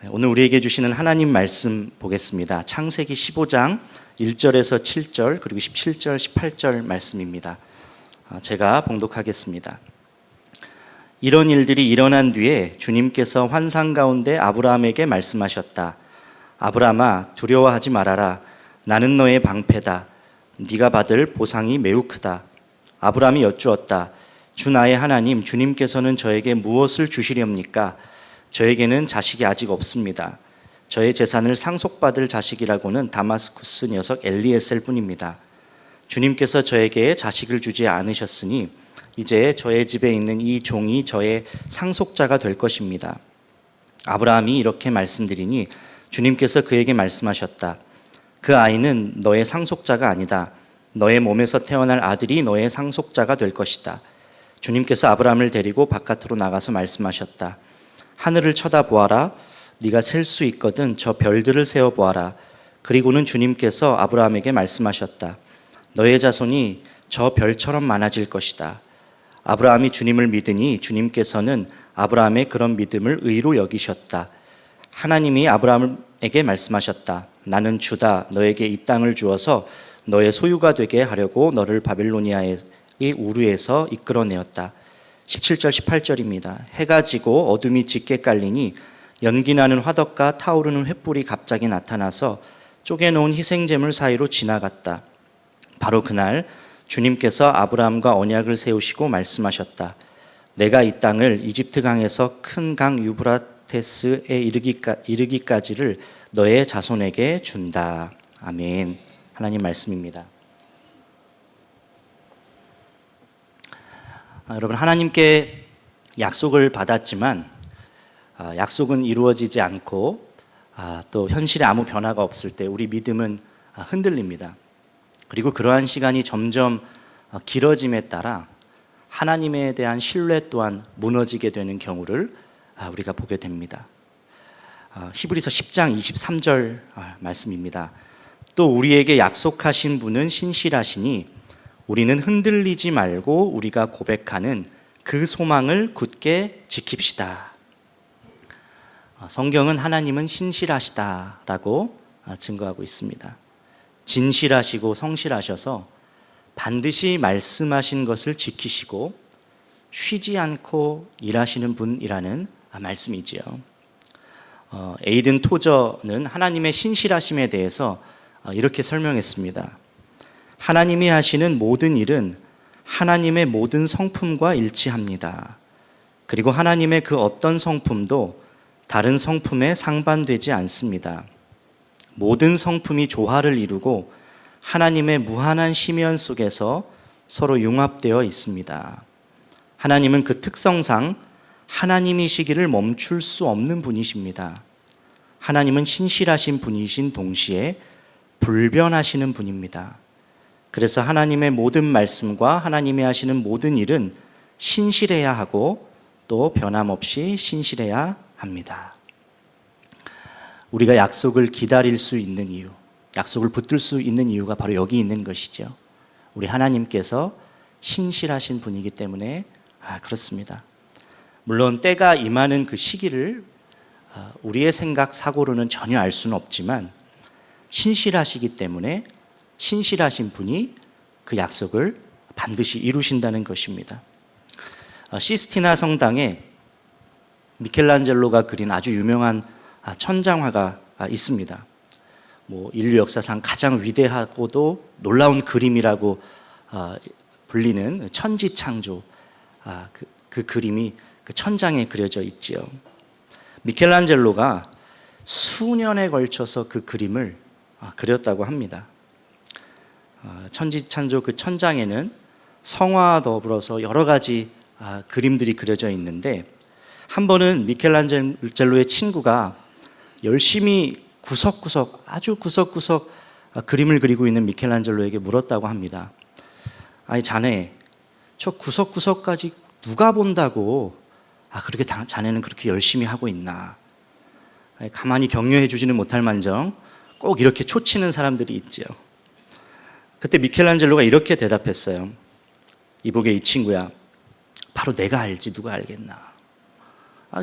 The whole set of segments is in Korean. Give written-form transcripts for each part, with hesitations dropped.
오늘 우리에게 주시는 하나님 말씀 보겠습니다. 창세기 15장 1절에서 7절 그리고 17절, 18절 말씀입니다. 제가 봉독하겠습니다. 이런 일들이 일어난 뒤에 주님께서 환상 가운데 아브라함에게 말씀하셨다. 아브라함아, 두려워하지 말아라. 나는 너의 방패다. 네가 받을 보상이 매우 크다. 아브라함이 여쭈었다. 주 나의 하나님, 주님께서는 저에게 무엇을 주시렵니까? 저에게는 자식이 아직 없습니다. 저의 재산을 상속받을 자식이라고는 다마스쿠스 녀석 엘리에셀 뿐입니다. 주님께서 저에게 자식을 주지 않으셨으니 이제 저의 집에 있는 이 종이 저의 상속자가 될 것입니다. 아브라함이 이렇게 말씀드리니 주님께서 그에게 말씀하셨다. 그 아이는 너의 상속자가 아니다. 너의 몸에서 태어날 아들이 너의 상속자가 될 것이다. 주님께서 아브라함을 데리고 바깥으로 나가서 말씀하셨다. 하늘을 쳐다보아라. 네가 셀 수 있거든 저 별들을 세어보아라. 그리고는 주님께서 아브라함에게 말씀하셨다. 너의 자손이 저 별처럼 많아질 것이다. 아브라함이 주님을 믿으니 주님께서는 아브라함의 그런 믿음을 의로 여기셨다. 하나님이 아브라함에게 말씀하셨다. 나는 주다. 너에게 이 땅을 주어서 너의 소유가 되게 하려고 너를 바벨로니아의 우르에서 이끌어내었다. 17절 18절입니다. 해가 지고 어둠이 짙게 깔리니 연기나는 화덕과 타오르는 횃불이 갑자기 나타나서 쪼개놓은 희생제물 사이로 지나갔다. 바로 그날 주님께서 아브라함과 언약을 세우시고 말씀하셨다. 내가 이 땅을 이집트 강에서 큰 강 유브라테스에 이르기까지를 너의 자손에게 준다. 아멘. 하나님 말씀입니다. 여러분, 하나님께 약속을 받았지만 약속은 이루어지지 않고 또 현실에 아무 변화가 없을 때 우리 믿음은 흔들립니다. 그리고 그러한 시간이 점점 길어짐에 따라 하나님에 대한 신뢰 또한 무너지게 되는 경우를 우리가 보게 됩니다. 히브리서 10장 23절 말씀입니다. 또 우리에게 약속하신 분은 신실하시니 우리는 흔들리지 말고 우리가 고백하는 그 소망을 굳게 지킵시다. 성경은 하나님은 신실하시다라고 증거하고 있습니다. 진실하시고 성실하셔서 반드시 말씀하신 것을 지키시고 쉬지 않고 일하시는 분이라는 말씀이지요. 에이든 토저는 하나님의 신실하심에 대해서 이렇게 설명했습니다. 하나님이 하시는 모든 일은 하나님의 모든 성품과 일치합니다. 그리고 하나님의 그 어떤 성품도 다른 성품에 상반되지 않습니다. 모든 성품이 조화를 이루고 하나님의 무한한 심연 속에서 서로 융합되어 있습니다. 하나님은 그 특성상 하나님이시기를 멈출 수 없는 분이십니다. 하나님은 신실하신 분이신 동시에 불변하시는 분입니다. 그래서 하나님의 모든 말씀과 하나님이 하시는 모든 일은 신실해야 하고 또 변함없이 신실해야 합니다. 우리가 약속을 기다릴 수 있는 이유, 약속을 붙들 수 있는 이유가 바로 여기 있는 것이죠. 우리 하나님께서 신실하신 분이기 때문에 그렇습니다. 물론 때가 임하는 그 시기를 우리의 생각, 사고로는 전혀 알 수는 없지만 신실하시기 때문에 신실하신 분이 그 약속을 반드시 이루신다는 것입니다. 시스티나 성당에 미켈란젤로가 그린 아주 유명한 천장화가 있습니다. 인류 역사상 가장 위대하고도 놀라운 그림이라고 불리는 천지창조, 그 그림이 그 천장에 그려져 있지요. 미켈란젤로가 수년에 걸쳐서 그 그림을 그렸다고 합니다. 천지창조 그 천장에는 성화와 더불어서 여러 가지 그림들이 그려져 있는데 한 번은 미켈란젤로의 친구가 열심히 구석구석 아주 구석구석 그림을 그리고 있는 미켈란젤로에게 물었다고 합니다. 아니 자네 저 구석구석까지 누가 본다고 그렇게 자네는 그렇게 열심히 하고 있나. 가만히 격려해 주지는 못할 만정 꼭 이렇게 초치는 사람들이 있죠. 그때 미켈란젤로가 이렇게 대답했어요. 이보게 이 친구야, 바로 내가 알지 누가 알겠나.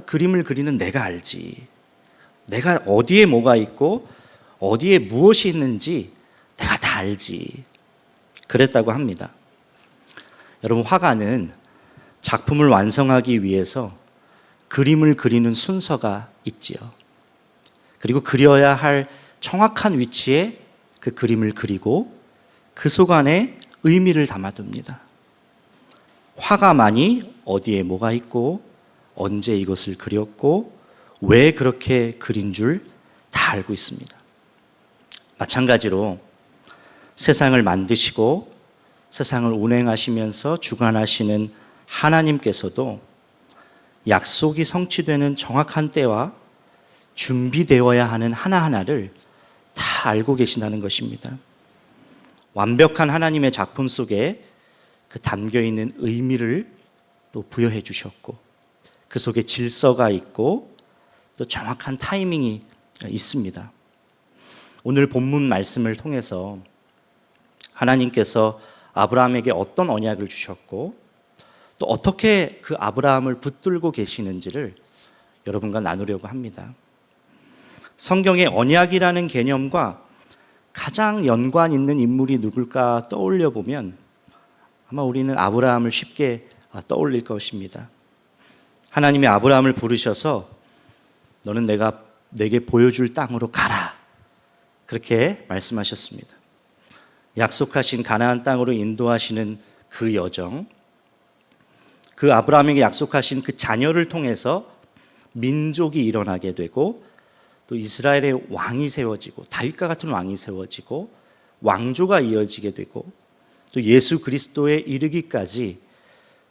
그림을 그리는 내가 알지. 내가 어디에 뭐가 있고 어디에 무엇이 있는지 내가 다 알지. 그랬다고 합니다. 여러분, 화가는 작품을 완성하기 위해서 그림을 그리는 순서가 있지요. 그리고 그려야 할 정확한 위치에 그 그림을 그리고 그 속 안에 의미를 담아둡니다. 화가만이 어디에 뭐가 있고 언제 이것을 그렸고 왜 그렇게 그린 줄 다 알고 있습니다. 마찬가지로 세상을 만드시고 세상을 운행하시면서 주관하시는 하나님께서도 약속이 성취되는 정확한 때와 준비되어야 하는 하나하나를 다 알고 계신다는 것입니다. 완벽한 하나님의 작품 속에 그 담겨 있는 의미를 또 부여해 주셨고 그 속에 질서가 있고 또 정확한 타이밍이 있습니다. 오늘 본문 말씀을 통해서 하나님께서 아브라함에게 어떤 언약을 주셨고 또 어떻게 그 아브라함을 붙들고 계시는지를 여러분과 나누려고 합니다. 성경의 언약이라는 개념과 가장 연관 있는 인물이 누굴까 떠올려 보면 아마 우리는 아브라함을 쉽게 떠올릴 것입니다. 하나님이 아브라함을 부르셔서 너는 내게 보여줄 땅으로 가라. 그렇게 말씀하셨습니다. 약속하신 가나안 땅으로 인도하시는 그 여정, 그 아브라함에게 약속하신 그 자녀를 통해서 민족이 일어나게 되고 또 이스라엘의 왕이 세워지고 다윗과 같은 왕이 세워지고 왕조가 이어지게 되고 또 예수 그리스도에 이르기까지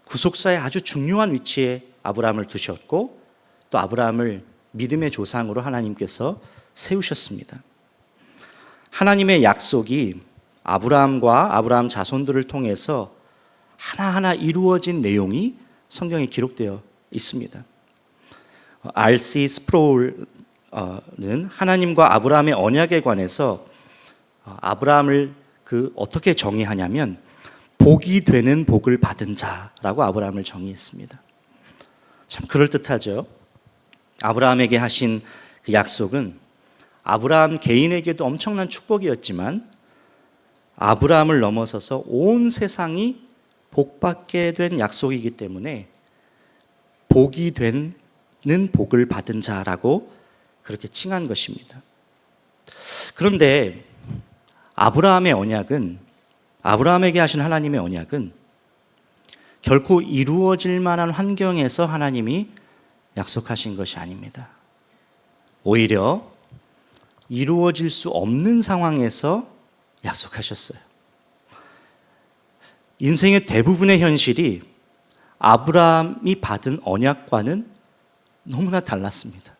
구속사의 아주 중요한 위치에 아브라함을 두셨고 또 아브라함을 믿음의 조상으로 하나님께서 세우셨습니다. 하나님의 약속이 아브라함과 아브라함 자손들을 통해서 하나하나 이루어진 내용이 성경에 기록되어 있습니다. R.C. 스프로울은 하나님과 아브라함의 언약에 관해서 아브라함을 어떻게 정의하냐면 복이 되는 복을 받은 자라고 아브라함을 정의했습니다. 참 그럴듯하죠. 아브라함에게 하신 그 약속은 아브라함 개인에게도 엄청난 축복이었지만 아브라함을 넘어서서 온 세상이 복받게 된 약속이기 때문에 복이 되는 복을 받은 자라고 그렇게 칭한 것입니다. 그런데 아브라함에게 하신 하나님의 언약은 결코 이루어질 만한 환경에서 하나님이 약속하신 것이 아닙니다. 오히려 이루어질 수 없는 상황에서 약속하셨어요. 인생의 대부분의 현실이 아브라함이 받은 언약과는 너무나 달랐습니다.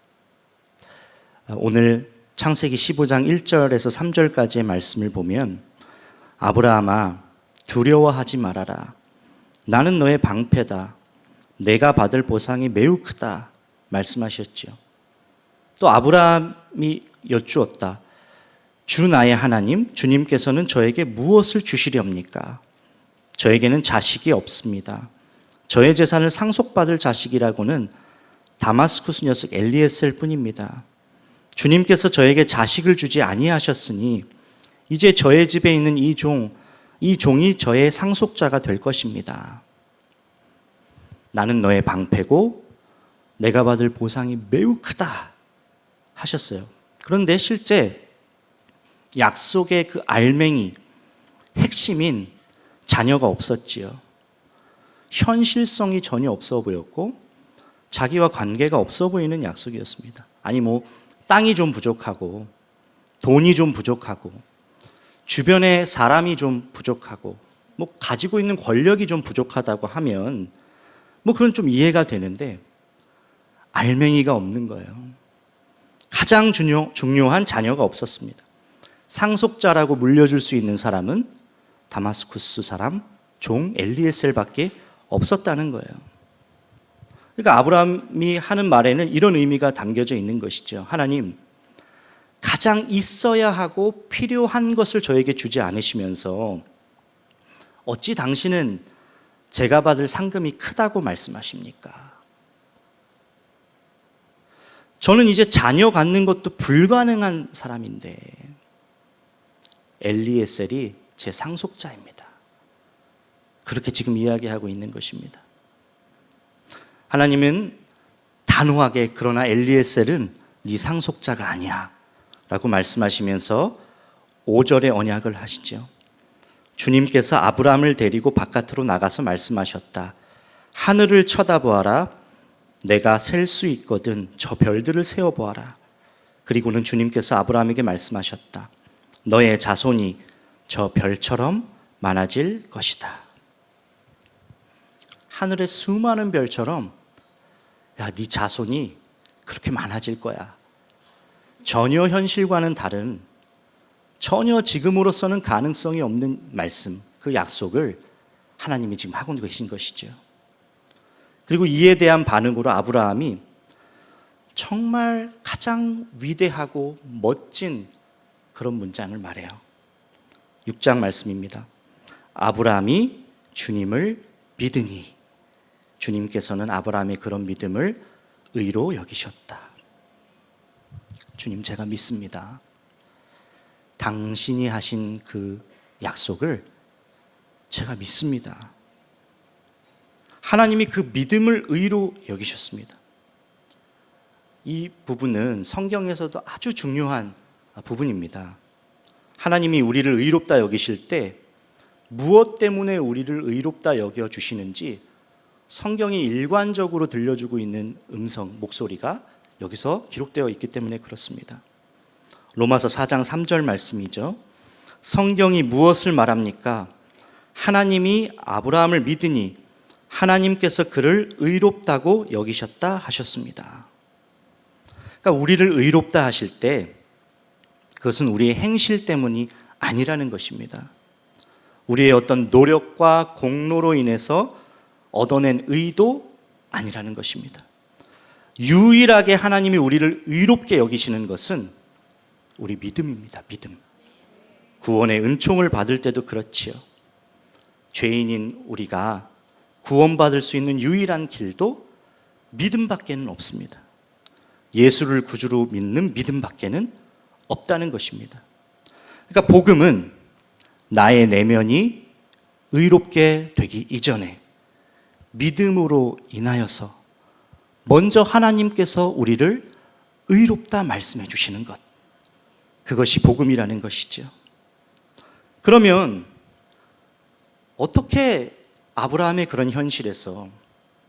오늘 창세기 15장 1절에서 3절까지의 말씀을 보면 아브라함아 두려워하지 말아라. 나는 너의 방패다. 내가 받을 보상이 매우 크다. 말씀하셨죠. 또 아브라함이 여쭈었다. 주 나의 하나님, 주님께서는 저에게 무엇을 주시렵니까? 저에게는 자식이 없습니다. 저의 재산을 상속받을 자식이라고는 다마스쿠스 녀석 엘리에셀 뿐입니다. 주님께서 저에게 자식을 주지 아니하셨으니 이제 저의 집에 있는 이 종이 저의 상속자가 될 것입니다. 나는 너의 방패고 내가 받을 보상이 매우 크다 하셨어요. 그런데 실제 약속의 그 알맹이, 핵심인 자녀가 없었지요. 현실성이 전혀 없어 보였고 자기와 관계가 없어 보이는 약속이었습니다. 아니 땅이 좀 부족하고 돈이 좀 부족하고 주변에 사람이 좀 부족하고 가지고 있는 권력이 좀 부족하다고 하면 그건 좀 이해가 되는데 알맹이가 없는 거예요. 가장 중요한 자녀가 없었습니다. 상속자라고 물려줄 수 있는 사람은 다마스쿠스 사람 종 엘리에셀밖에 없었다는 거예요. 그러니까 아브라함이 하는 말에는 이런 의미가 담겨져 있는 것이죠. 하나님, 가장 있어야 하고 필요한 것을 저에게 주지 않으시면서 어찌 당신은 제가 받을 상금이 크다고 말씀하십니까? 저는 이제 자녀 갖는 것도 불가능한 사람인데 엘리에셀이 제 상속자입니다. 그렇게 지금 이야기하고 있는 것입니다. 하나님은 단호하게 그러나 엘리에셀은 네 상속자가 아니야 라고 말씀하시면서 5절의 언약을 하시죠. 주님께서 아브라함을 데리고 바깥으로 나가서 말씀하셨다. 하늘을 쳐다보아라. 내가 셀 수 있거든 저 별들을 세어보아라. 그리고는 주님께서 아브라함에게 말씀하셨다. 너의 자손이 저 별처럼 많아질 것이다. 하늘의 수많은 별처럼 야, 네 자손이 그렇게 많아질 거야. 전혀 현실과는 다른, 전혀 지금으로서는 가능성이 없는 말씀, 그 약속을 하나님이 지금 하고 계신 것이죠. 그리고 이에 대한 반응으로 아브라함이 정말 가장 위대하고 멋진 그런 문장을 말해요. 6장 말씀입니다. 아브라함이 주님을 믿으니 주님께서는 아브라함의 그런 믿음을 의로 여기셨다. 주님, 제가 믿습니다. 당신이 하신 그 약속을 제가 믿습니다. 하나님이 그 믿음을 의로 여기셨습니다. 이 부분은 성경에서도 아주 중요한 부분입니다. 하나님이 우리를 의롭다 여기실 때 무엇 때문에 우리를 의롭다 여겨주시는지 성경이 일관적으로 들려주고 있는 음성, 목소리가 여기서 기록되어 있기 때문에 그렇습니다. 로마서 4장 3절 말씀이죠. 성경이 무엇을 말합니까? 하나님이 아브라함을 믿으니 하나님께서 그를 의롭다고 여기셨다 하셨습니다. 그러니까 우리를 의롭다 하실 때 그것은 우리의 행실 때문이 아니라는 것입니다. 우리의 어떤 노력과 공로로 인해서 얻어낸 의도 아니라는 것입니다. 유일하게 하나님이 우리를 의롭게 여기시는 것은 우리 믿음입니다. 믿음. 구원의 은총을 받을 때도 그렇지요. 죄인인 우리가 구원받을 수 있는 유일한 길도 믿음밖에는 없습니다. 예수를 구주로 믿는 믿음밖에는 없다는 것입니다. 그러니까 복음은 나의 내면이 의롭게 되기 이전에 믿음으로 인하여서 먼저 하나님께서 우리를 의롭다 말씀해 주시는 것, 그것이 복음이라는 것이죠. 그러면 어떻게 아브라함의 그런 현실에서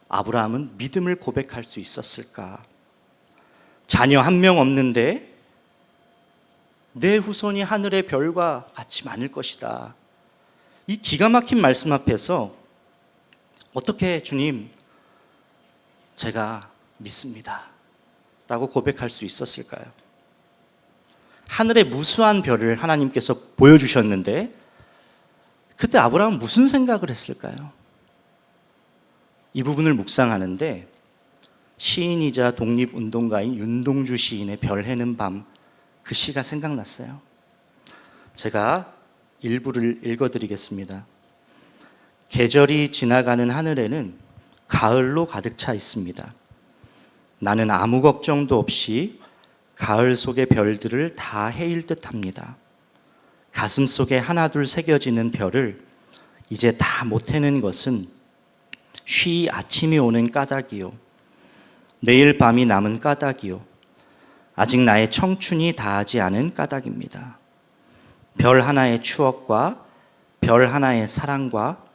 아브라함은 믿음을 고백할 수 있었을까? 자녀 한 명 없는데 내 후손이 하늘의 별과 같이 많을 것이다. 이 기가 막힌 말씀 앞에서 어떻게 주님, 제가 믿습니다 라고 고백할 수 있었을까요? 하늘의 무수한 별을 하나님께서 보여주셨는데 그때 아브라함은 무슨 생각을 했을까요? 이 부분을 묵상하는데 시인이자 독립운동가인 윤동주 시인의 별 해는 밤, 그 시가 생각났어요. 제가 일부를 읽어드리겠습니다. 계절이 지나가는 하늘에는 가을로 가득 차 있습니다. 나는 아무 걱정도 없이 가을 속의 별들을 다 헤일 듯합니다. 가슴 속에 하나둘 새겨지는 별을 이제 다 못 해는 것은 쉬 아침이 오는 까닭이요, 내일 밤이 남은 까닭이요, 아직 나의 청춘이 다하지 않은 까닭입니다. 별 하나의 추억과 별 하나의 사랑과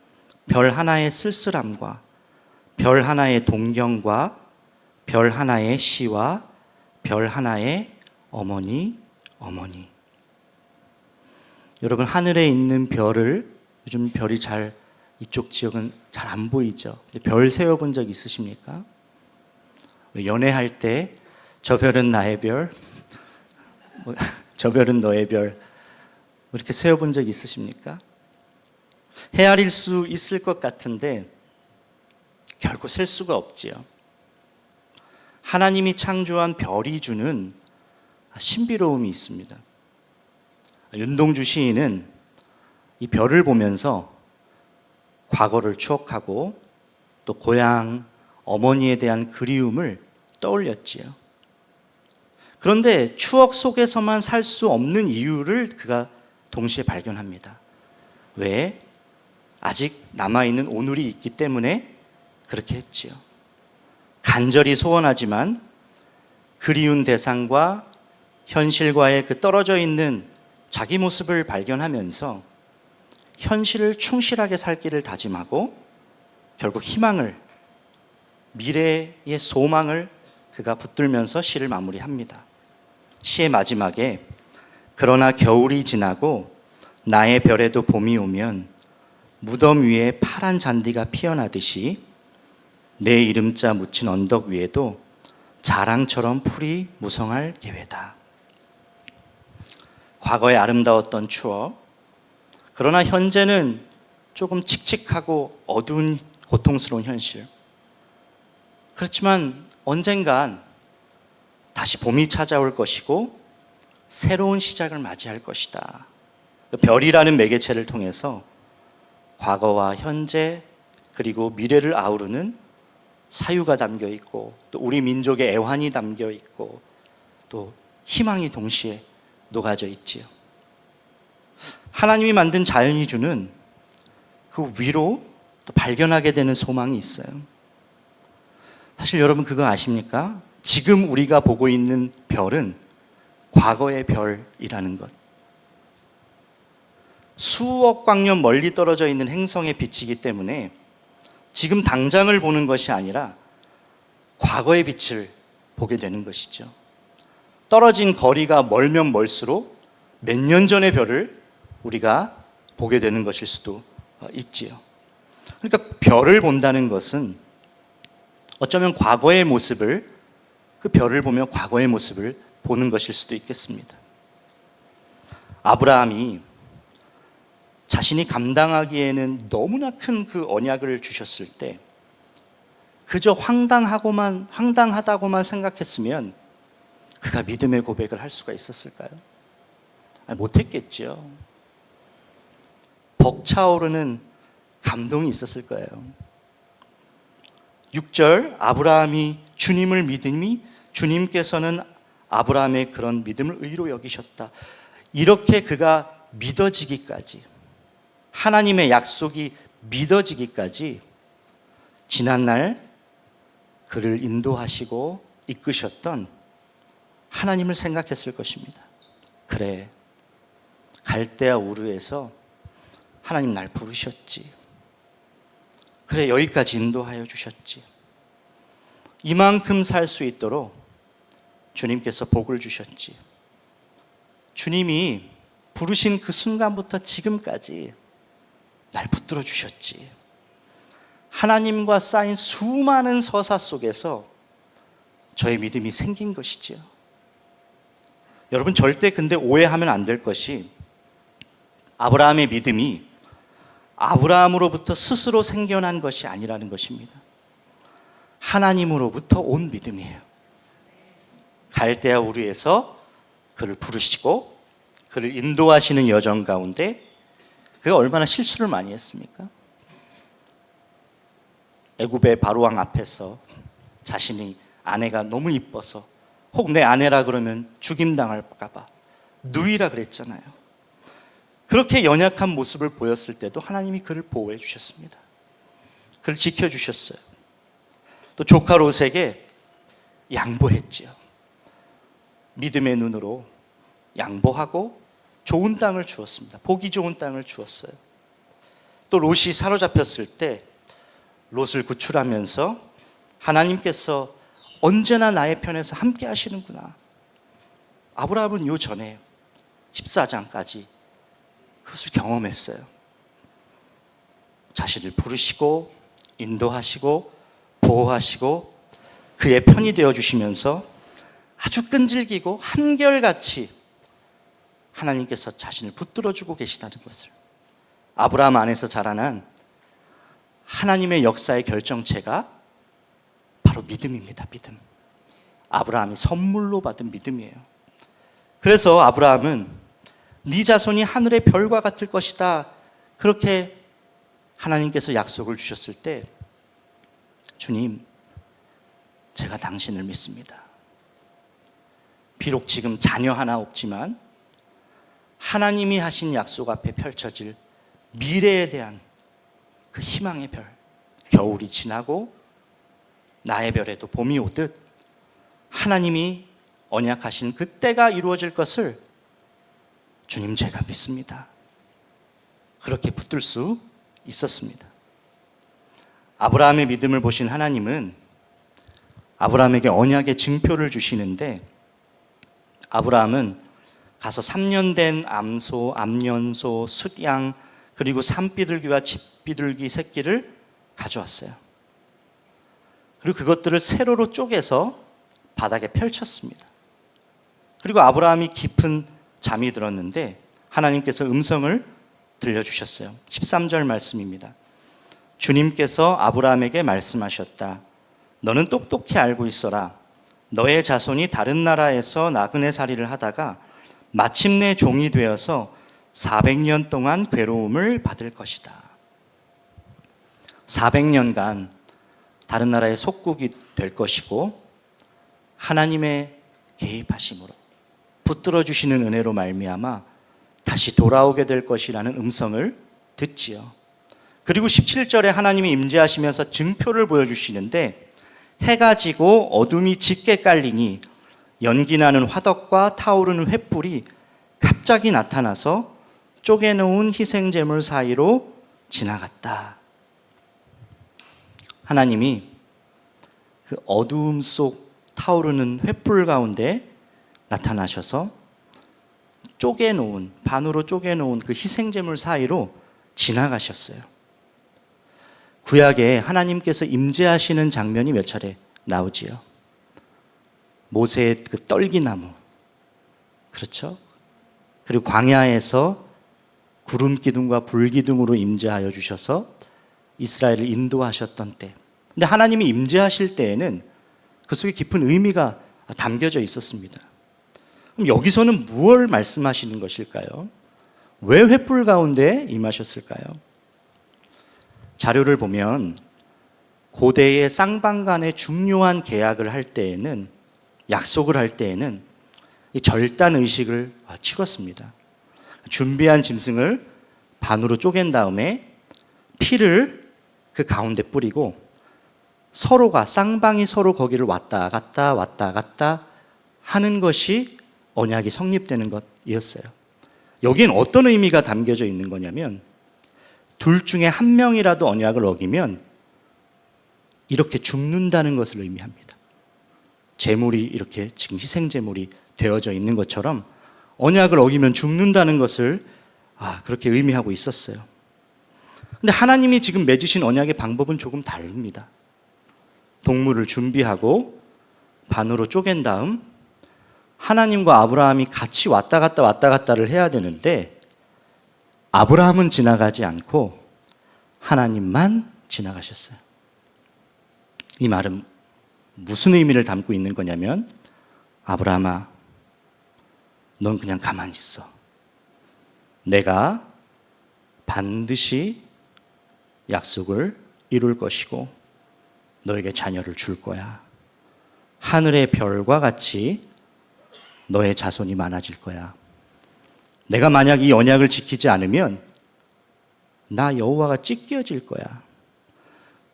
별 하나의 쓸쓸함과 별 하나의 동경과 별 하나의 시와 별 하나의 어머니. 여러분, 하늘에 있는 별을, 요즘 별이 잘, 이쪽 지역은 잘 안 보이죠. 별 세어본 적 있으십니까? 연애할 때 저 별은 나의 별, 저 별은 너의 별, 이렇게 세어본 적 있으십니까? 헤아릴 수 있을 것 같은데 결코 셀 수가 없지요. 하나님이 창조한 별이 주는 신비로움이 있습니다. 윤동주 시인은 이 별을 보면서 과거를 추억하고 또 고향 어머니에 대한 그리움을 떠올렸지요. 그런데 추억 속에서만 살 수 없는 이유를 그가 동시에 발견합니다. 왜? 아직 남아있는 오늘이 있기 때문에 그렇게 했지요. 간절히 소원하지만 그리운 대상과 현실과의 그 떨어져 있는 자기 모습을 발견하면서 현실을 충실하게 살 길을 다짐하고 결국 희망을, 미래의 소망을 그가 붙들면서 시를 마무리합니다. 시의 마지막에 그러나 겨울이 지나고 나의 별에도 봄이 오면 무덤 위에 파란 잔디가 피어나듯이 내 이름자 묻힌 언덕 위에도 자랑처럼 풀이 무성할 계회다. 과거에 아름다웠던 추억, 그러나 현재는 조금 칙칙하고 어두운 고통스러운 현실. 그렇지만 언젠간 다시 봄이 찾아올 것이고 새로운 시작을 맞이할 것이다. 별이라는 매개체를 통해서 과거와 현재 그리고 미래를 아우르는 사유가 담겨 있고 또 우리 민족의 애환이 담겨 있고 또 희망이 동시에 녹아져 있지요. 하나님이 만든 자연이 주는 그 위로 또 발견하게 되는 소망이 있어요. 사실 여러분 그거 아십니까? 지금 우리가 보고 있는 별은 과거의 별이라는 것. 수억 광년 멀리 떨어져 있는 행성의 빛이기 때문에 지금 당장을 보는 것이 아니라 과거의 빛을 보게 되는 것이죠. 떨어진 거리가 멀면 멀수록 몇 년 전의 별을 우리가 보게 되는 것일 수도 있지요. 그러니까 별을 본다는 것은 어쩌면 과거의 모습을, 그 별을 보며 과거의 모습을 보는 것일 수도 있겠습니다. 아브라함이 자신이 감당하기에는 너무나 큰 그 언약을 주셨을 때 그저 황당하다고만 생각했으면 그가 믿음의 고백을 할 수가 있었을까요? 못했겠죠. 벅차오르는 감동이 있었을 거예요. 6절 아브라함이 주님을 믿으니 주님께서는 아브라함의 그런 믿음을 의로 여기셨다. 이렇게 그가 믿어지기까지, 하나님의 약속이 믿어지기까지 지난날 그를 인도하시고 이끄셨던 하나님을 생각했을 것입니다. 그래, 갈대아 우르에서 하나님 날 부르셨지. 그래, 여기까지 인도하여 주셨지. 이만큼 살 수 있도록 주님께서 복을 주셨지. 주님이 부르신 그 순간부터 지금까지 날 붙들어 주셨지. 하나님과 쌓인 수많은 서사 속에서 저의 믿음이 생긴 것이지요. 여러분 절대 근데 오해하면 안 될 것이 아브라함의 믿음이 아브라함으로부터 스스로 생겨난 것이 아니라는 것입니다. 하나님으로부터 온 믿음이에요. 갈대아 우르에서 그를 부르시고 그를 인도하시는 여정 가운데 그가 얼마나 실수를 많이 했습니까? 애굽의 바로왕 앞에서 자신이 아내가 너무 이뻐서 혹 내 아내라 그러면 죽임당할까 봐 누이라 그랬잖아요. 그렇게 연약한 모습을 보였을 때도 하나님이 그를 보호해 주셨습니다. 그를 지켜주셨어요. 또 조카 롯에게 양보했지요. 믿음의 눈으로 양보하고 좋은 땅을 주었습니다. 보기 좋은 땅을 주었어요. 또 롯이 사로잡혔을 때 롯을 구출하면서 하나님께서 언제나 나의 편에서 함께 하시는구나. 아브라함은 요 전에 14장까지 그것을 경험했어요. 자신을 부르시고 인도하시고 보호하시고 그의 편이 되어주시면서 아주 끈질기고 한결같이 하나님께서 자신을 붙들어주고 계시다는 것을, 아브라함 안에서 자라난 하나님의 역사의 결정체가 바로 믿음입니다. 믿음. 아브라함이 선물로 받은 믿음이에요. 그래서 아브라함은 네 자손이 하늘의 별과 같을 것이다, 그렇게 하나님께서 약속을 주셨을 때 주님, 제가 당신을 믿습니다. 비록 지금 자녀 하나 없지만 하나님이 하신 약속 앞에 펼쳐질 미래에 대한 그 희망의 별, 겨울이 지나고 나의 별에도 봄이 오듯 하나님이 언약하신 그 때가 이루어질 것을 주님 제가 믿습니다. 그렇게 붙들 수 있었습니다. 아브라함의 믿음을 보신 하나님은 아브라함에게 언약의 증표를 주시는데 아브라함은 가서 3년 된 암소, 암년소, 숫양 그리고 산비둘기와 집비둘기 새끼를 가져왔어요. 그리고 그것들을 세로로 쪼개서 바닥에 펼쳤습니다. 그리고 아브라함이 깊은 잠이 들었는데 하나님께서 음성을 들려주셨어요. 13절 말씀입니다. 주님께서 아브라함에게 말씀하셨다. 너는 똑똑히 알고 있어라. 너의 자손이 다른 나라에서 나그네살이를 하다가 마침내 종이 되어서 400년 동안 괴로움을 받을 것이다. 400년간 다른 나라의 속국이 될 것이고 하나님의 개입하심으로 붙들어 주시는 은혜로 말미암아 다시 돌아오게 될 것이라는 음성을 듣지요. 그리고 17절에 하나님이 임재하시면서 증표를 보여주시는데 해가 지고 어둠이 짙게 깔리니 연기나는 화덕과 타오르는 횃불이 갑자기 나타나서 쪼개놓은 희생제물 사이로 지나갔다. 하나님이 그 어두움 속 타오르는 횃불 가운데 나타나셔서 쪼개놓은, 반으로 쪼개놓은 그 희생제물 사이로 지나가셨어요. 구약에 하나님께서 임재하시는 장면이 몇 차례 나오지요. 모세의 그 떨기나무, 그렇죠? 그리고 광야에서 구름 기둥과 불 기둥으로 임재하여 주셔서 이스라엘을 인도하셨던 때. 근데 하나님이 임재하실 때에는 그 속에 깊은 의미가 담겨져 있었습니다. 그럼 여기서는 무엇을 말씀하시는 것일까요? 왜 횃불 가운데 임하셨을까요? 자료를 보면 고대의 쌍방 간의 중요한 계약을 할 때에는, 약속을 할 때에는 이 절단 의식을 치렀습니다. 준비한 짐승을 반으로 쪼갠 다음에 피를 그 가운데 뿌리고 서로가, 쌍방이 서로 거기를 왔다 갔다 하는 것이 언약이 성립되는 것이었어요. 여긴 어떤 의미가 담겨져 있는 거냐면 둘 중에 한 명이라도 언약을 어기면 이렇게 죽는다는 것을 의미합니다. 제물이 이렇게 지금 희생제물이 되어져 있는 것처럼 언약을 어기면 죽는다는 것을 그렇게 의미하고 있었어요. 근데 하나님이 지금 맺으신 언약의 방법은 조금 다릅니다. 동물을 준비하고 반으로 쪼갠 다음 하나님과 아브라함이 같이 왔다 갔다를 해야 되는데 아브라함은 지나가지 않고 하나님만 지나가셨어요. 이 말은 무슨 의미를 담고 있는 거냐면 아브라함아, 넌 그냥 가만히 있어. 내가 반드시 약속을 이룰 것이고 너에게 자녀를 줄 거야. 하늘의 별과 같이 너의 자손이 많아질 거야. 내가 만약 이 언약을 지키지 않으면 나 여호와가 찢겨질 거야.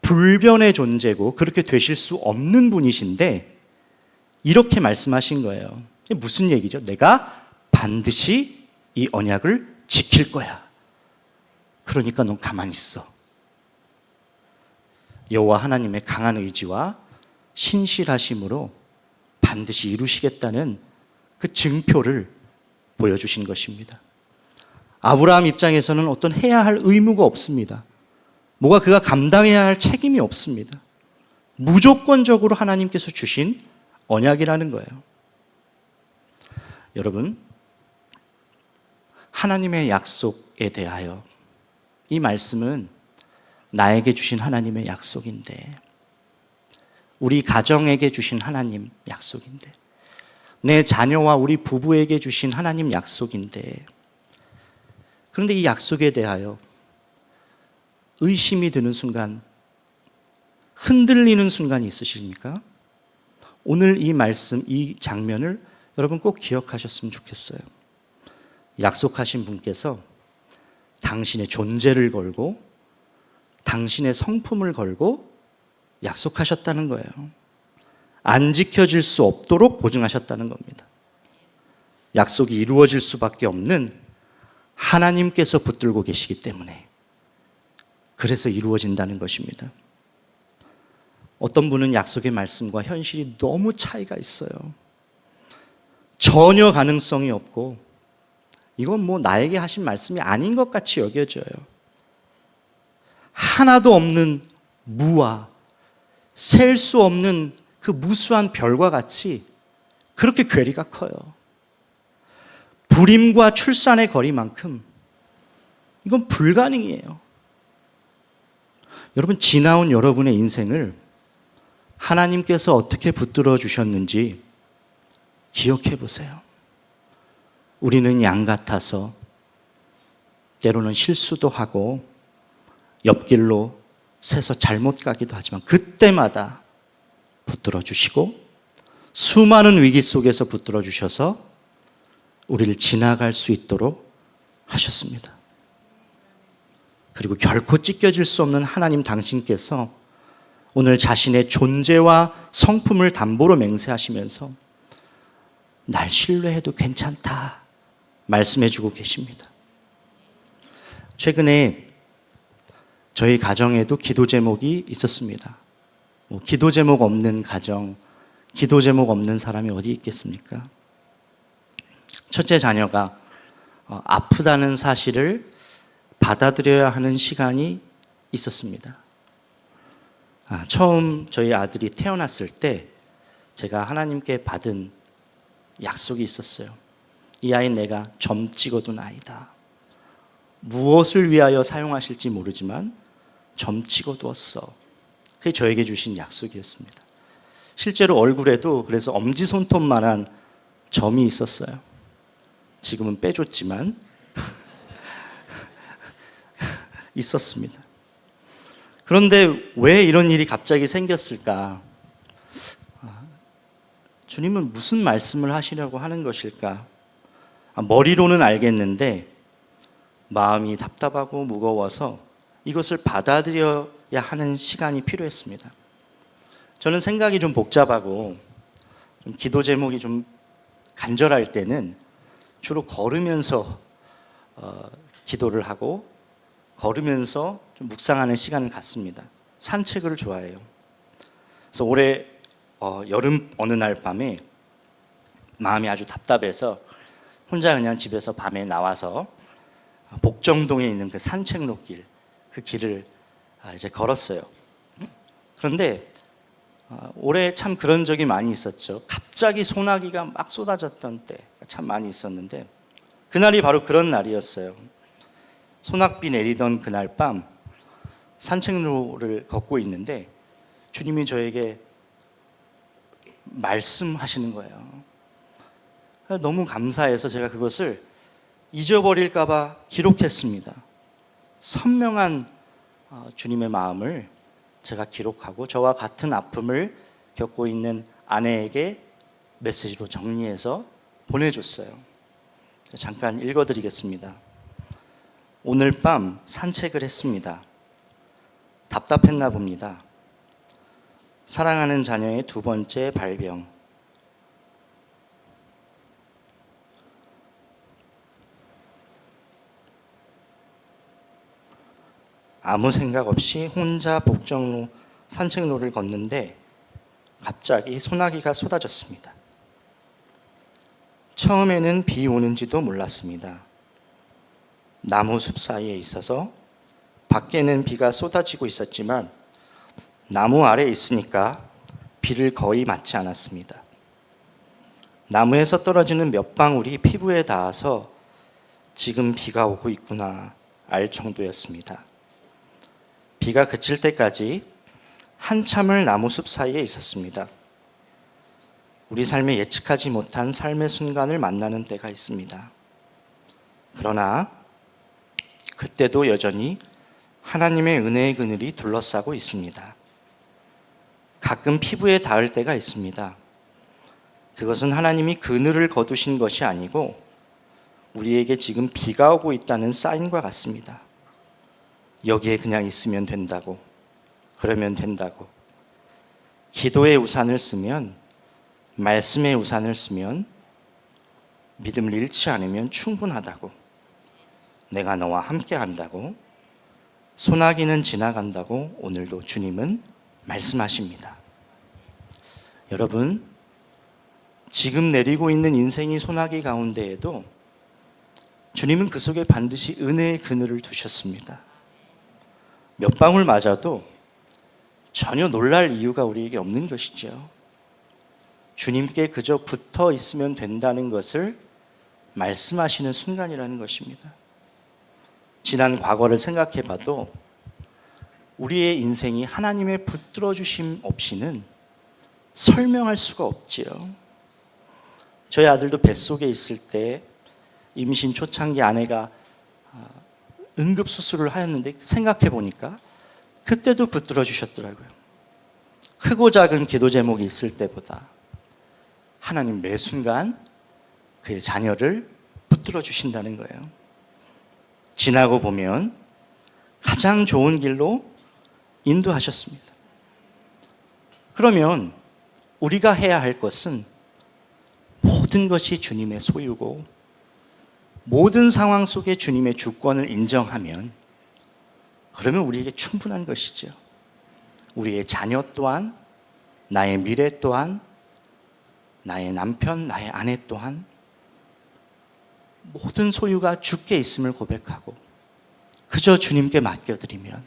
불변의 존재고 그렇게 되실 수 없는 분이신데 이렇게 말씀하신 거예요. 무슨 얘기죠? 내가 반드시 이 언약을 지킬 거야. 그러니까 넌 가만히 있어. 여호와 하나님의 강한 의지와 신실하심으로 반드시 이루시겠다는 그 증표를 보여주신 것입니다. 아브라함 입장에서는 어떤 해야 할 의무가 없습니다. 뭐가 그가 감당해야 할 책임이 없습니다. 무조건적으로 하나님께서 주신 언약이라는 거예요. 여러분, 하나님의 약속에 대하여 이 말씀은 나에게 주신 하나님의 약속인데, 우리 가정에게 주신 하나님 약속인데, 내 자녀와 우리 부부에게 주신 하나님 약속인데, 그런데 이 약속에 대하여 의심이 드는 순간, 흔들리는 순간이 있으십니까? 오늘 이 말씀, 이 장면을 여러분 꼭 기억하셨으면 좋겠어요. 약속하신 분께서 당신의 존재를 걸고 당신의 성품을 걸고 약속하셨다는 거예요. 안 지켜질 수 없도록 보증하셨다는 겁니다. 약속이 이루어질 수밖에 없는 하나님께서 붙들고 계시기 때문에 그래서 이루어진다는 것입니다. 어떤 분은 약속의 말씀과 현실이 너무 차이가 있어요. 전혀 가능성이 없고 이건 뭐 나에게 하신 말씀이 아닌 것 같이 여겨져요. 하나도 없는 무와 셀 수 없는 그 무수한 별과 같이 그렇게 괴리가 커요. 불임과 출산의 거리만큼 이건 불가능이에요. 여러분, 지나온 여러분의 인생을 하나님께서 어떻게 붙들어 주셨는지 기억해 보세요. 우리는 양 같아서 때로는 실수도 하고 옆길로 새서 잘못 가기도 하지만 그때마다 붙들어 주시고 수많은 위기 속에서 붙들어 주셔서 우리를 지나갈 수 있도록 하셨습니다. 그리고 결코 찢겨질 수 없는 하나님 당신께서 오늘 자신의 존재와 성품을 담보로 맹세하시면서 날 신뢰해도 괜찮다 말씀해 주고 계십니다. 최근에 저희 가정에도 기도 제목이 있었습니다. 기도 제목 없는 가정, 기도 제목 없는 사람이 어디 있겠습니까? 첫째 자녀가 아프다는 사실을 받아들여야 하는 시간이 있었습니다. 처음 저희 아들이 태어났을 때 제가 하나님께 받은 약속이 있었어요. 이 아이는 내가 점 찍어둔 아이다. 무엇을 위하여 사용하실지 모르지만 점 찍어두었어. 그게 저에게 주신 약속이었습니다. 실제로 얼굴에도 그래서 엄지손톱만한 점이 있었어요. 지금은 빼줬지만 있었습니다. 그런데 왜 이런 일이 갑자기 생겼을까? 주님은 무슨 말씀을 하시려고 하는 것일까? 머리로는 알겠는데 마음이 답답하고 무거워서 이것을 받아들여야 하는 시간이 필요했습니다. 저는 생각이 좀 복잡하고 좀 기도 제목이 좀 간절할 때는 주로 걸으면서 기도를 하고 걸으면서 좀 묵상하는 시간을 갖습니다. 산책을 좋아해요. 그래서 올해 여름 어느 날 밤에 마음이 아주 답답해서 혼자 그냥 집에서 밤에 나와서 복정동에 있는 그 산책로길, 그 길을 이제 걸었어요. 그런데 올해 참 그런 적이 많이 있었죠. 갑자기 소나기가 막 쏟아졌던 때 참 많이 있었는데 그날이 바로 그런 날이었어요. 소낙비 내리던 그날 밤 산책로를 걷고 있는데 주님이 저에게 말씀하시는 거예요. 너무 감사해서 제가 그것을 잊어버릴까 봐 기록했습니다. 선명한 주님의 마음을 제가 기록하고 저와 같은 아픔을 겪고 있는 아내에게 메시지로 정리해서 보내줬어요. 잠깐 읽어드리겠습니다. 오늘 밤 산책을 했습니다. 답답했나 봅니다. 사랑하는 자녀의 두 번째 발병. 아무 생각 없이 혼자 복정로 산책로를 걷는데 갑자기 소나기가 쏟아졌습니다. 처음에는 비 오는지도 몰랐습니다. 나무 숲 사이에 있어서 밖에는 비가 쏟아지고 있었지만 나무 아래에 있으니까 비를 거의 맞지 않았습니다. 나무에서 떨어지는 몇 방울이 피부에 닿아서 지금 비가 오고 있구나 알 정도였습니다. 비가 그칠 때까지 한참을 나무 숲 사이에 있었습니다. 우리 삶에 예측하지 못한 삶의 순간을 만나는 때가 있습니다. 그러나 그때도 여전히 하나님의 은혜의 그늘이 둘러싸고 있습니다. 가끔 피부에 닿을 때가 있습니다. 그것은 하나님이 그늘을 거두신 것이 아니고 우리에게 지금 비가 오고 있다는 사인과 같습니다. 여기에 그냥 있으면 된다고, 그러면 된다고. 기도의 우산을 쓰면, 말씀의 우산을 쓰면, 믿음을 잃지 않으면 충분하다고, 내가 너와 함께 한다고, 소나기는 지나간다고 오늘도 주님은 말씀하십니다. 여러분, 지금 내리고 있는 인생의 소나기 가운데에도 주님은 그 속에 반드시 은혜의 그늘을 두셨습니다. 몇 방울 맞아도 전혀 놀랄 이유가 우리에게 없는 것이죠. 주님께 그저 붙어 있으면 된다는 것을 말씀하시는 순간이라는 것입니다. 지난 과거를 생각해 봐도 우리의 인생이 하나님의 붙들어 주심 없이는 설명할 수가 없지요. 저희 아들도 뱃속에 있을 때 임신 초창기 아내가 응급수술을 하였는데 생각해 보니까 그때도 붙들어 주셨더라고요. 크고 작은 기도 제목이 있을 때보다 하나님 매 순간 그의 자녀를 붙들어 주신다는 거예요. 지나고 보면 가장 좋은 길로 인도하셨습니다. 그러면 우리가 해야 할 것은 모든 것이 주님의 소유고 모든 상황 속에 주님의 주권을 인정하면 그러면 우리에게 충분한 것이죠. 우리의 자녀 또한, 나의 미래 또한, 나의 남편, 나의 아내 또한 모든 소유가 주께 있음을 고백하고 그저 주님께 맡겨드리면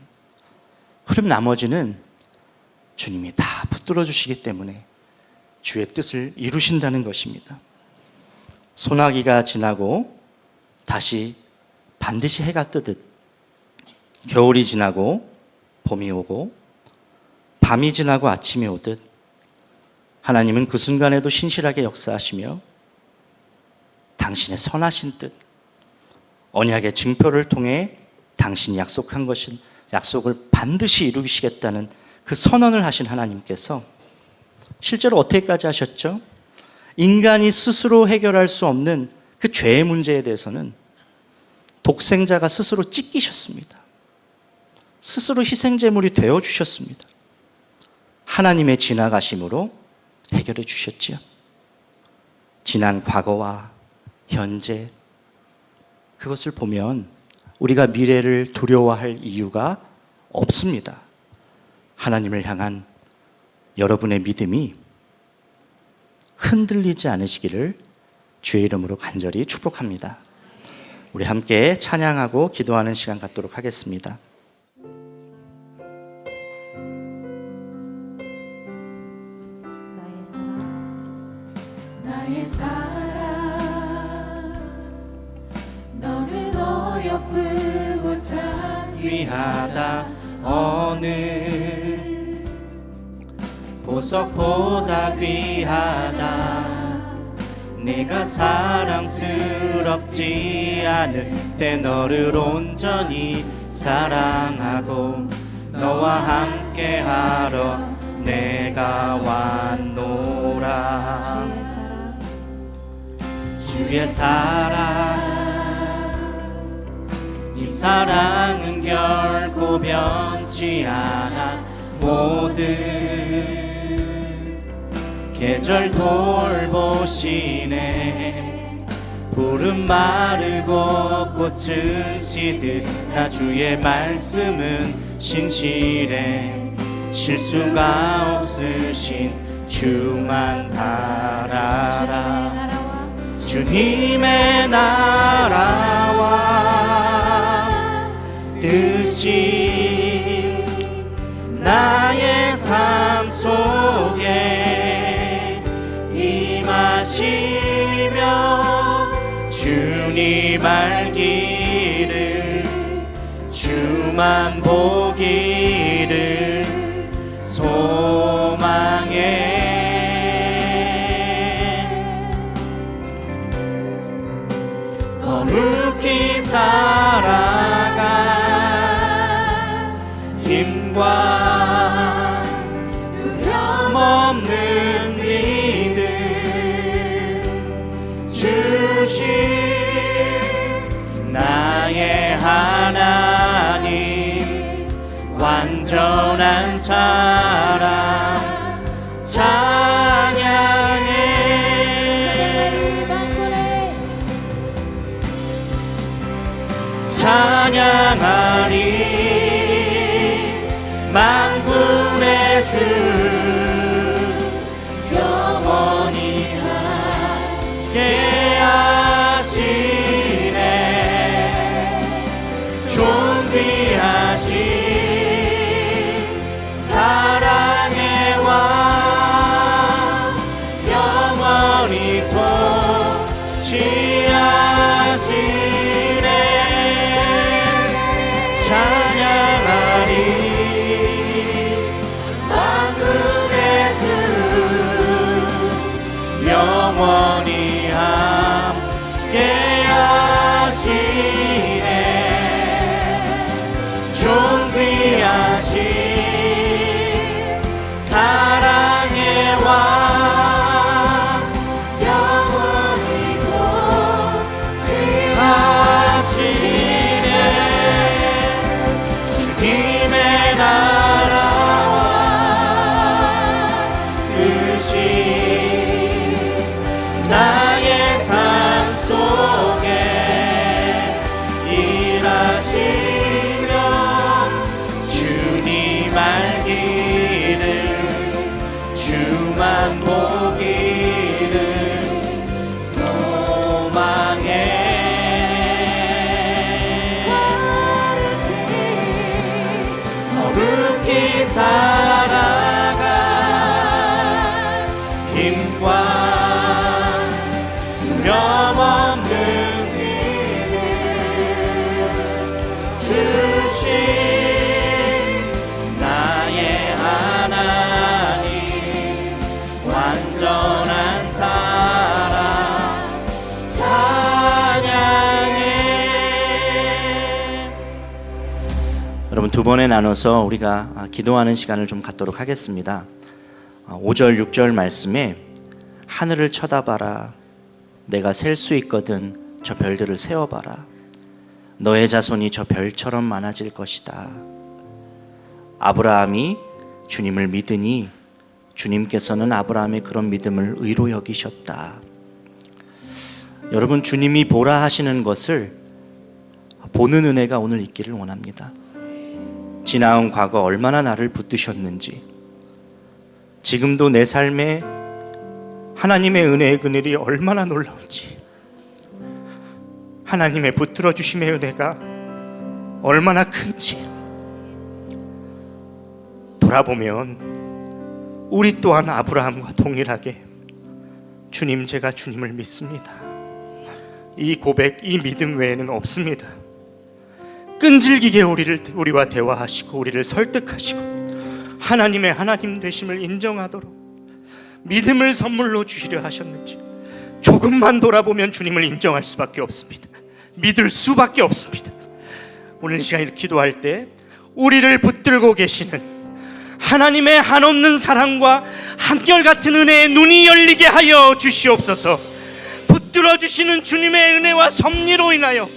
그럼 나머지는 주님이 다 붙들어 주시기 때문에 주의 뜻을 이루신다는 것입니다. 소나기가 지나고 다시 반드시 해가 뜨듯 겨울이 지나고 봄이 오고 밤이 지나고 아침이 오듯 하나님은 그 순간에도 신실하게 역사하시며 당신의 선하신 뜻, 언약의 증표를 통해 당신이 약속한 것인 약속을 반드시 이루시겠다는 그 선언을 하신 하나님께서 실제로 어떻게까지 하셨죠? 인간이 스스로 해결할 수 없는 그 죄의 문제에 대해서는 독생자가 스스로 찢기셨습니다. 스스로 희생제물이 되어주셨습니다. 하나님의 지나가심으로 해결해 주셨지요. 지난 과거와 현재 그것을 보면 우리가 미래를 두려워할 이유가 없습니다. 하나님을 향한 여러분의 믿음이 흔들리지 않으시기를 주의 이름으로 간절히 축복합니다. 우리 함께 찬양하고 기도하는 시간 갖도록 하겠습니다. 나의 사랑 너는 어여쁘고 참 귀하다 어느 보석보다 귀하다 내가 사랑스럽지 않을 때 너를 온전히 사랑하고 너와 함께하러 내가 왔노라. 주의 사랑 이 사랑은 결코 변치 않아 모든 계절 돌보시네 푸른 마르고 꽃은 시드나 주의 말씀은 신실해 실수가 없으신 주만 바라라. 주님의 나라와 뜻이 나의 삶 속에 임하시며 주님 알기를 주만 보기를 소망해 거룩히 살아가 힘과 두려움 없는 믿음 주신 나의 하나님, 완전한 사랑 찬양해. 찬양하리 만군의 주 영원히 함께 하시네. 존귀하신 사랑의 왕 영원히 통치하시네. 찬양하리 만군의 주 영원히 함께 하시네. 존귀하신 사랑의 왕 영원히 통치하시네. 주님의 나라와 뜻이 나의 삶 속에 일하시며 주님 알기를 주만 보기를 소망해. 거룩히 살아가 힘과 두려움 없는 일을 주신 나의 하나님, 완전한 사랑 찬양해. 여러분, 두 번에 나눠서 우리가 기도하는 시간을 좀 갖도록 하겠습니다. 5절 6절 말씀에 하늘을 쳐다봐라, 내가 셀 수 있거든 저 별들을 세어봐라, 너의 자손이 저 별처럼 많아질 것이다. 아브라함이 주님을 믿으니 주님께서는 아브라함의 그런 믿음을 의로 여기셨다. 여러분, 주님이 보라 하시는 것을 보는 은혜가 오늘 있기를 원합니다. 지나온 과거 얼마나 나를 붙드셨는지, 지금도 내 삶에 하나님의 은혜의 그늘이 얼마나 놀라운지, 하나님의 붙들어 주심의 은혜가 얼마나 큰지 돌아보면 우리 또한 아브라함과 동일하게 주님, 제가 주님을 믿습니다. 이 고백, 이 믿음 외에는 없습니다. 끈질기게 우리와 대화하시고 우리를 설득하시고 하나님의 하나님 되심을 인정하도록 믿음을 선물로 주시려 하셨는지 조금만 돌아보면 주님을 인정할 수밖에 없습니다. 믿을 수밖에 없습니다. 오늘 이 시간에 기도할 때 우리를 붙들고 계시는 하나님의 한없는 사랑과 한결같은 은혜에 눈이 열리게 하여 주시옵소서. 붙들어 주시는 주님의 은혜와 섭리로 인하여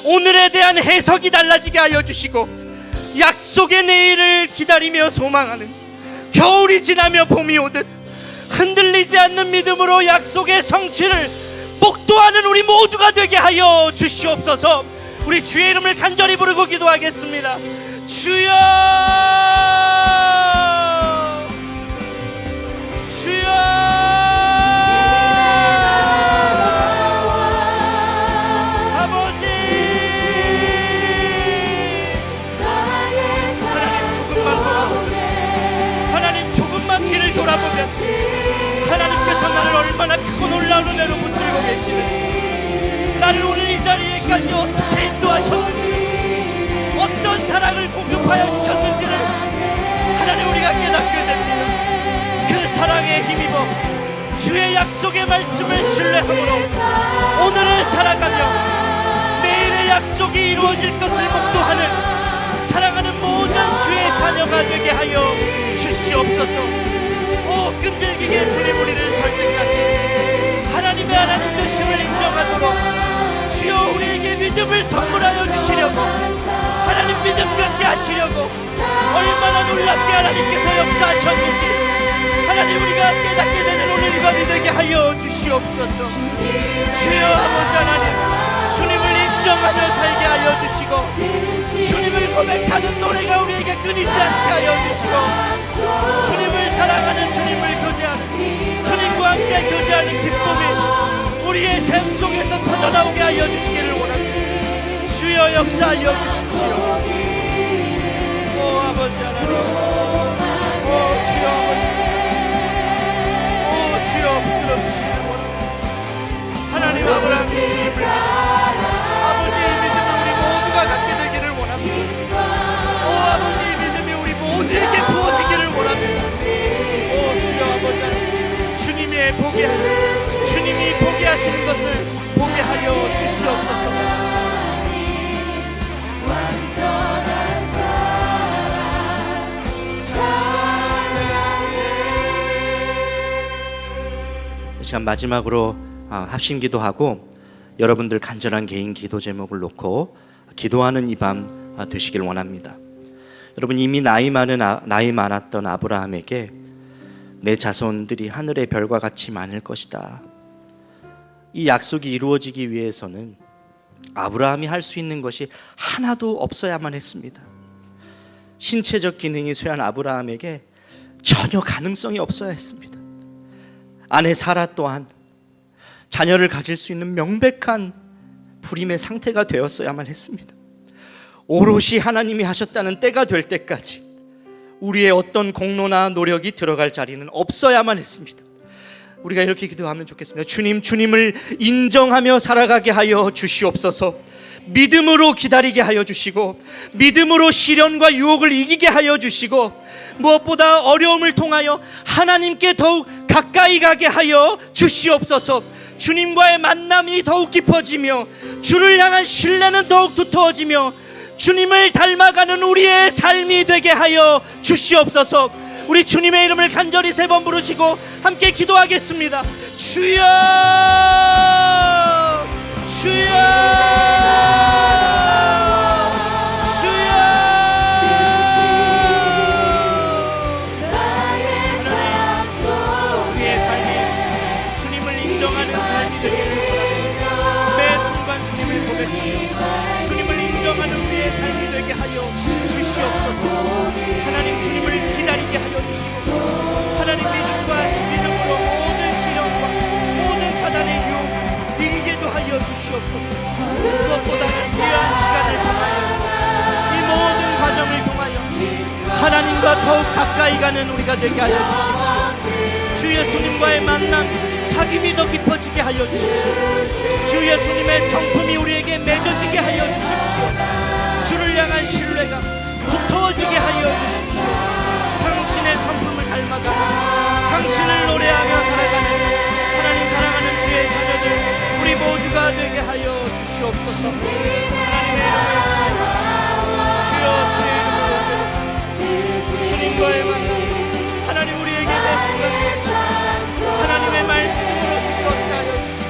오늘에 대한 해석이 달라지게 하여 주시고, 약속의 내일을 기다리며 소망하는, 겨울이 지나며 봄이 오듯 흔들리지 않는 믿음으로 약속의 성취를 목도하는 우리 모두가 되게 하여 주시옵소서. 우리 주의 이름을 간절히 부르고 기도하겠습니다. 주여, 주여. 돌아보면 하나님께서 나를 얼마나 크고 놀라운 은혜로 붙들고 계시는지, 나를 오늘 이 자리에까지 어떻게 인도하셨는지, 어떤 사랑을 공급하여 주셨는지를 하나님 우리가 깨닫게 됩니다. 그 사랑에 힘입어 주의 약속의 말씀을 신뢰함으로 오늘을 살아가며 내일의 약속이 이루어질 것을 목도하는 사랑하는 모든 주의 자녀가 되게 하여 주시옵소서. 끈질기게 주님 우리를 설득하시고 하나님의 하나님 되심을 인정하도록 주여 우리에게 믿음을 선물하여 주시려고 하나님 믿음 갖게 하시려고 얼마나 놀랍게 하나님께서 역사하셨는지 하나님 우리가 깨닫게 되는 오늘 이 밤이 되게 하여 주시옵소서. 주여 아버지 하나님 주님을 인정하며 살게 하여 주시고 주님을 고백하는 노래가 우리에게 끊이지 않게 하여 주시고 주님을 사랑하는 주님을 교제하는 주님과 함께 교제하는 기쁨이 우리의 삶 속에서 터져나오게 하여 주시기를 원합니다. 주여 역사하여 주십시오. 오 아버지 하나님, 오 주여 아버지, 오 주여 붙들어 주시기를 원합니다. 하나님 아버지 주님을 아버지의 믿음을 우리 모두가 갖게 되기를 원합니다. 오 아버지의 믿음이 우리 모두에게 부어지기를 원합니다. 오 주여 아버지 하나님 주님이 보게 하시는 것을 보게 하여 주시옵소서. 완전한 사랑 찬양해. 이 시간 마지막으로 합심 기도하고 여러분들 간절한 개인 기도 제목을 놓고 기도하는 이 밤 되시길 원합니다. 여러분 이미 나이 많았던 아브라함에게 내 자손들이 하늘의 별과 같이 많을 것이다. 이 약속이 이루어지기 위해서는 아브라함이 할 수 있는 것이 하나도 없어야만 했습니다. 신체적 기능이 쇠한 아브라함에게 전혀 가능성이 없어야 했습니다. 아내 사라 또한 자녀를 가질 수 있는 명백한 불임의 상태가 되었어야만 했습니다. 오롯이 하나님이 하셨다는 때가 될 때까지 우리의 어떤 공로나 노력이 들어갈 자리는 없어야만 했습니다. 우리가 이렇게 기도하면 좋겠습니다. 주님, 주님을 인정하며 살아가게 하여 주시옵소서. 믿음으로 기다리게 하여 주시고 믿음으로 시련과 유혹을 이기게 하여 주시고 무엇보다 어려움을 통하여 하나님께 더욱 가까이 가게 하여 주시옵소서. 주님과의 만남이 더욱 깊어지며 주를 향한 신뢰는 더욱 두터워지며 주님을 닮아가는 우리의 삶이 되게 하여 주시옵소서. 우리 주님의 이름을 간절히 3번 부르시고 함께 기도하겠습니다. 주여 주여 주여 우리의 삶이 주님을 인정하는 삶이 되기를 바랍니다. 매 순간 주님을 고백하며 주님을 인정하는 우리의 삶이 되게 하여 주시옵소서. 하나님 주님을 기다리게 하여 주시고 하나님 믿음으로 모든 시련과 모든 사단의 유혹을 이기게도 하여 주시옵소서. 무엇보다는 귀한 시간을 통하여 이 모든 과정을 통하여 하나님과 더욱 가까이 가는 우리가 되게 하여 주십시오. 주 예수님과의 만남 사귐이 더 깊어지게 하여 주십시오. 주 예수님의 성품이 우리에게 맺어지게 하여 주십시오. 주를 향한 신뢰가 두터워지게 하여 주십시오. 당신의 성품을 닮아가 당신을 노래하며 살아가는 하나님 사랑하는 주의 자녀들 우리 모두가 되게 하여 주시옵소서. 하나님의 이름을 찬양합니다. 주여 주의 이름으로 주님과의 만남 하나님 우리에게 매 순간 하나님의 말씀으로 기뻐하게 하여 주시고